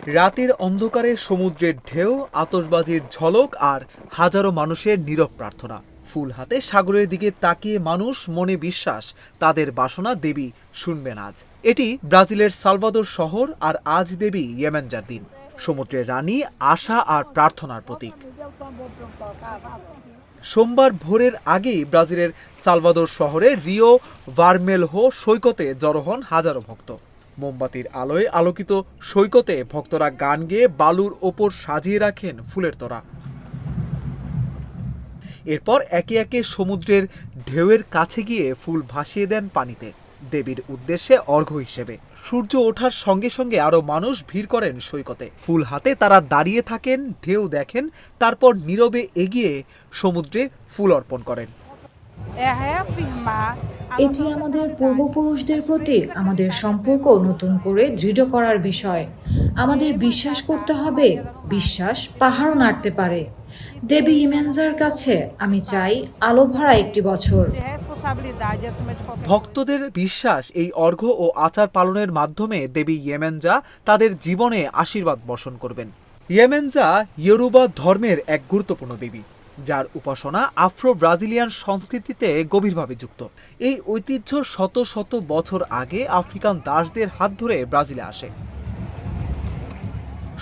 রাতের অন্ধকারে সমুদ্রের ঢেউ, আতশবাজির ঝলক আর হাজারো মানুষের নীরব প্রার্থনা। ফুল হাতে সাগরের দিকে তাকিয়ে মানুষ মনে বিশ্বাস তাদের বাসনা দেবী শুনবেন আজ। এটি ব্রাজিলের সালভাদোর শহর, আর আজ দেবী ইয়েমেনজার দিন। সমুদ্রের রানী আশা আর প্রার্থনার প্রতীক। সোমবার ভোরের আগেই ব্রাজিলের সালভাদোর শহরে রিও ভারমেলহো সৈকতে জড়ো হন হাজারো ভক্ত। মোমবাতির আলোয় আলোকিত সৈকতে ভক্তরা গান গেয়ে বালুর ওপর সাজিয়ে রাখেন ফুলের তোড়া। এরপর একে একে সমুদ্রের ঢেউয়ের কাছে গিয়ে ফুল ভাসিয়ে দেন পানিতে, দেবীর উদ্দেশ্যে অর্ঘ্য হিসেবে। সূর্য ওঠার সঙ্গে সঙ্গে আরো মানুষ ভিড় করেন সৈকতে। ফুল হাতে তারা দাঁড়িয়ে থাকেন, ঢেউ দেখেন, তারপর নীরবে এগিয়ে সমুদ্রে ফুল অর্পণ করেন। এটি আমাদের পূর্বপুরুষদের প্রতি আমাদের সম্পর্ক নতুন করে দৃঢ় করার বিষয়। আমাদের বিশ্বাস করতে হবে, বিশ্বাস পাহাড়ও নাড়তে পারে। দেবী ইমেনজার কাছে আমি চাই আলো ভরা একটি বছর। ভক্তদের বিশ্বাস, এই অর্ঘ্য ও আচার পালনের মাধ্যমে দেবী ইয়েমেনজা তাদের জীবনে আশীর্বাদ বর্ষণ করবেন। ইয়েমেনজা ইয়োরুবা ধর্মের এক গুরুত্বপূর্ণ দেবী, যার উপাসনা আফ্রো ব্রাজিলিয়ান সংস্কৃতিতে গভীরভাবে যুক্ত। এই ঐতিহ্য শত শত বছর আগে আফ্রিকান দাসদের হাত ধরে ব্রাজিলে আসে।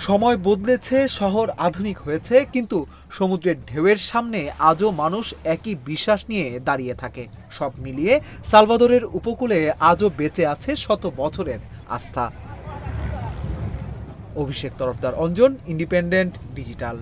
সময় বদলেছে, শহর আধুনিক হয়েছে, কিন্তু সমুদ্রের ঢেউয়ের সামনে আজও মানুষ একই বিশ্বাস নিয়ে দাঁড়িয়ে থাকে। সব মিলিয়ে সালভাদোরের উপকূলে আজও বেঁচে আছে শত বছরের আস্থা। অভিষেক তরফদার, অঞ্জন, ইন্ডিপেন্ডেন্ট ডিজিটাল।